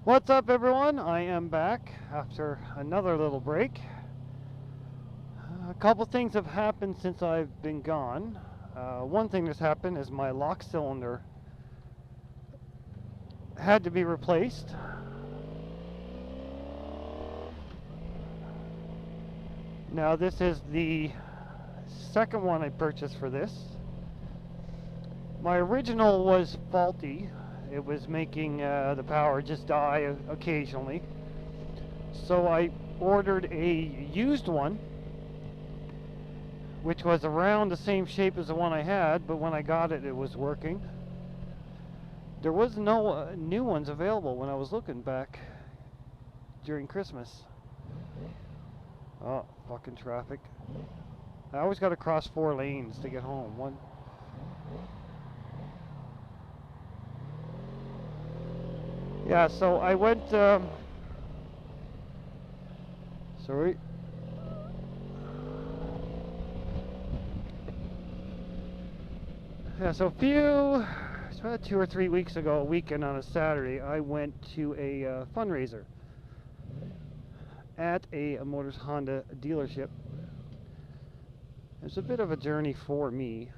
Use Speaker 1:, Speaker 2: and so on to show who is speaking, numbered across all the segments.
Speaker 1: What's up, everyone? I am back after another little break. A couple things have happened since I've been gone. One thing that's happened is my lock cylinder had to be replaced. Now this is the second one I purchased for this. My original was faulty. It was making the power just die occasionally. So I ordered a used one, which was around the same shape as the one I had, but when I got it, it was working. There was no new ones available when I was looking back during Christmas. Oh, fucking traffic. I always got to cross 4 lanes to get home. One. Yeah, so I went, sorry. Yeah, so it's about 2 or 3 weeks ago, a weekend on a Saturday, I went to a fundraiser at a Honda dealership. It's a bit of a journey for me.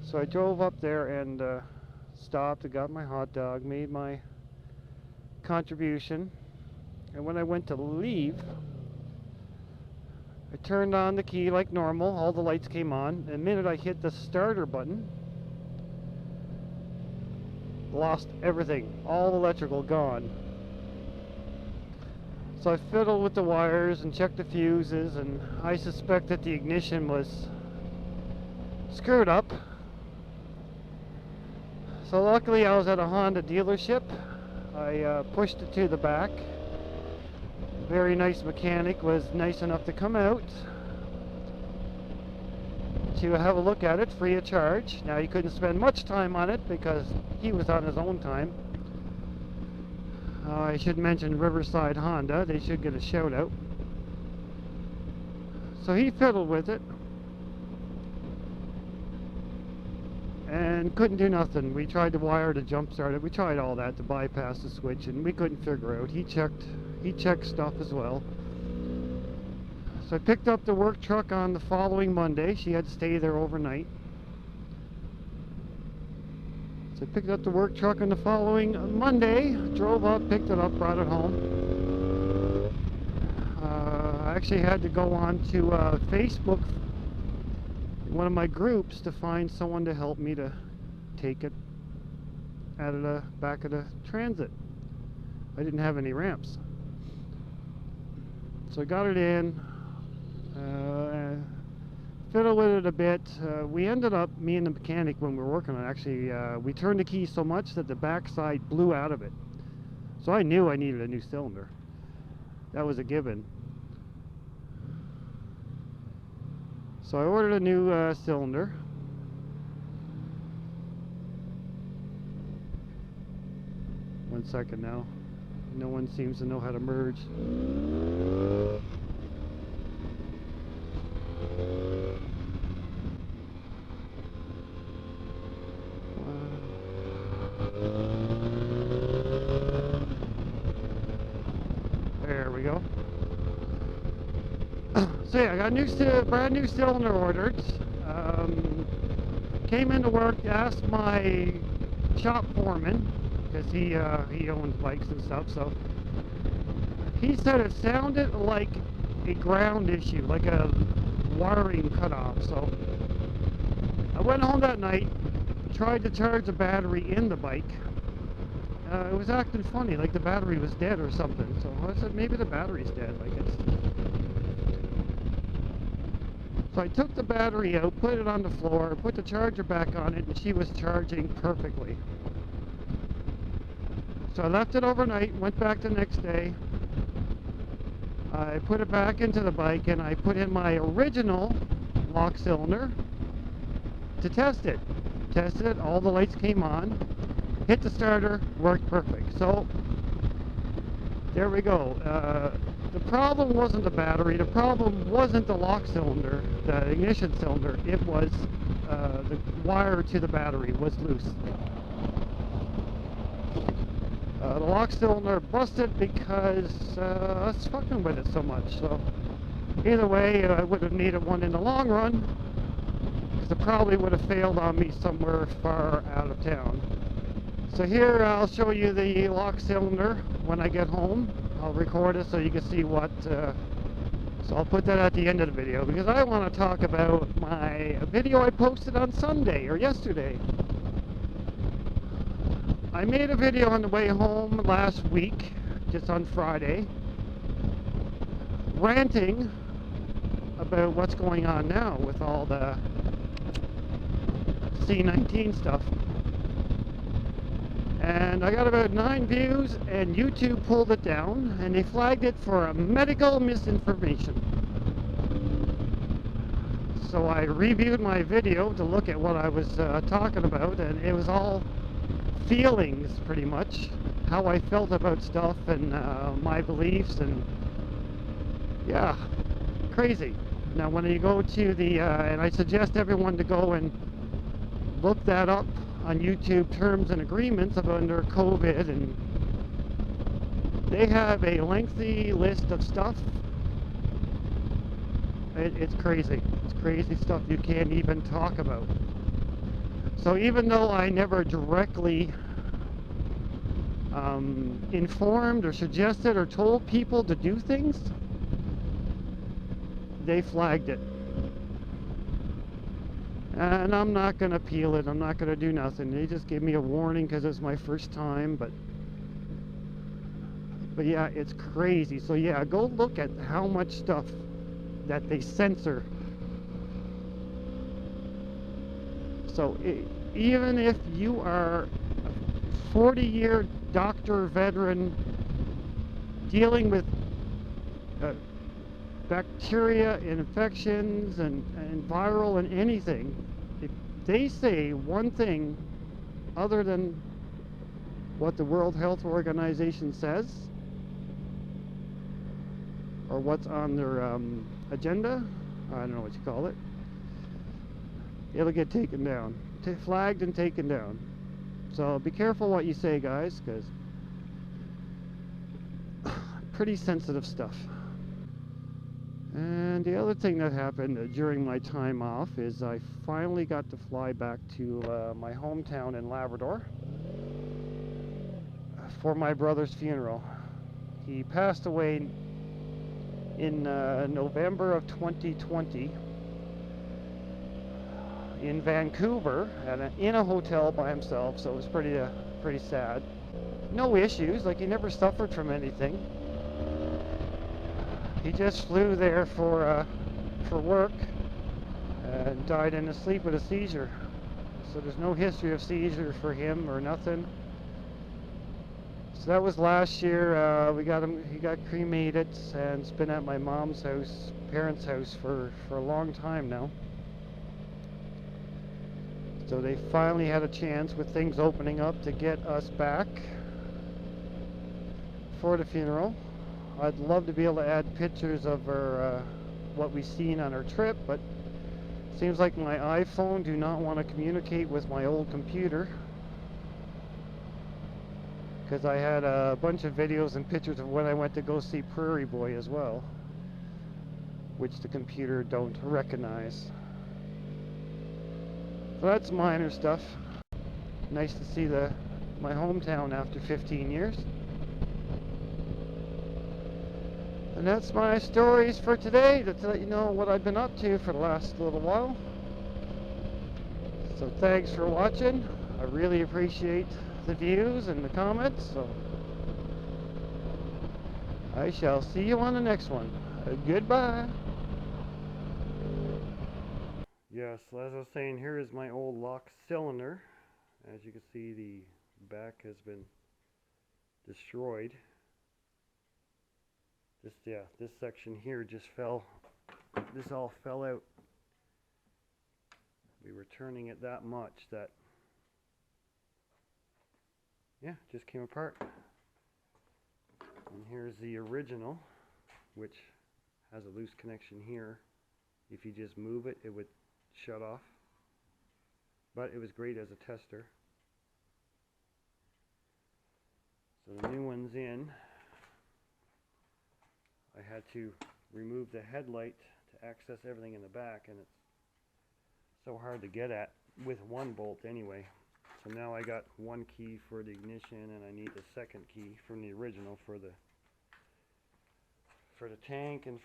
Speaker 1: So I drove up there and stopped and got my hot dog, made my contribution, and when I went to leave, I turned on the key like normal. All the lights came on. The minute I hit the starter button, lost everything. All the electrical gone. So I fiddled with the wires and checked the fuses, and I suspect that the ignition was screwed up. So luckily I was at a Honda dealership. I pushed it to the back. Very nice mechanic was nice enough to come out to have a look at it free of charge. Now he couldn't spend much time on it because he was on his own time. I should mention Riverside Honda. They should get a shout out. So he fiddled with it and couldn't do nothing. We tried to wire to jump start it. We tried all that to bypass the switch, and we couldn't figure out. He checked stuff as well. So I picked up the work truck on the following Monday. She had to stay there overnight. So I picked up the work truck on the following Monday, drove up, picked it up, brought it home. I actually had to go on to Facebook, one of my groups, to find someone to help me to take it out of the back of the transit. I didn't have any ramps. So I got it in, fiddled with it a bit. We ended up, me and the mechanic, when we were working on it, actually, we turned the key so much that the backside blew out of it. So I knew I needed a new cylinder. That was a given. So I ordered a new cylinder. One second now. No one seems to know how to merge. There we go. So yeah, I got a brand new cylinder ordered. Came into work, asked my shop foreman, because he owns bikes and stuff, so he said it sounded like a ground issue, like a wiring cutoff. So I went home that night, tried to charge the battery in the bike. It was acting funny, like the battery was dead or something. So I said, maybe the battery's dead, I guess. So I took the battery out, put it on the floor, put the charger back on it, and she was charging perfectly. So I left it overnight, went back the next day. I put it back into the bike, and I put in my original lock cylinder to test it. Tested it, all the lights came on, hit the starter, worked perfect. So there we go. The problem wasn't the battery, the problem wasn't the lock cylinder, the ignition cylinder, it was the wire to the battery was loose. The lock cylinder busted because I was fucking with it so much. So either way, I would have needed one in the long run, because it probably would have failed on me somewhere far out of town. So here I'll show you the lock cylinder when I get home. I'll record it so you can see what, so I'll put that at the end of the video, because I want to talk about my video I posted on Sunday, or yesterday. I made a video on the way home last week, just on Friday, ranting about what's going on now with all the C19 stuff. And I got about 9 views, and YouTube pulled it down, and they flagged it for medical misinformation. So I reviewed my video to look at what I was talking about, and it was all feelings, pretty much, how I felt about stuff, and my beliefs, and yeah, crazy. Now when you go to the, and I suggest everyone to go and look that up on YouTube, terms and agreements of under COVID, and they have a lengthy list of stuff. It's crazy. It's crazy stuff you can't even talk about. So even though I never directly informed or suggested or told people to do things, they flagged it. And I'm not going to appeal it. I'm not going to do nothing. They just gave me a warning because it's my first time. But yeah, it's crazy. So yeah, go look at how much stuff that they censor. So even if you are a 40-year doctor veteran dealing with bacteria, infections, and viral and anything, if they say one thing other than what the World Health Organization says, or what's on their agenda, I don't know what you call it, it'll get taken down, flagged and taken down. So be careful what you say, guys, because pretty sensitive stuff. And the other thing that happened during my time off is I finally got to fly back to my hometown in Labrador for my brother's funeral. He passed away in November of 2020 in Vancouver in a hotel by himself, so it was pretty sad. No issues, like he never suffered from anything. He just flew there for work and died in his sleep with a seizure. So there's no history of seizure for him or nothing. So that was last year. We got him. He got cremated, and it's been at my mom's house, parents' house, for a long time now. So they finally had a chance, with things opening up, to get us back for the funeral. I'd love to be able to add pictures of our, what we've seen on our trip, but it seems like my iPhone do not want to communicate with my old computer, because I had a bunch of videos and pictures of when I went to go see Prairie Boy as well, which the computer don't recognize. So that's minor stuff. Nice to see my hometown after 15 years. And that's my stories for today, to let you know what I've been up to for the last little while. So thanks for watching. I really appreciate the views and the comments. So I shall see you on the next one. Goodbye. Yes, as I was saying, here is my old lock cylinder. As you can see, the back has been destroyed. This section here just fell. This all fell out. We were turning it that much that, yeah, just came apart. And here's the original, which has a loose connection here. If you just move it, it would shut off. But it was great as a tester. So the new one's in. I had to remove the headlight to access everything in the back, and it's so hard to get at with one bolt anyway. So now I got one key for the ignition, and I need the second key from the original for the tank and for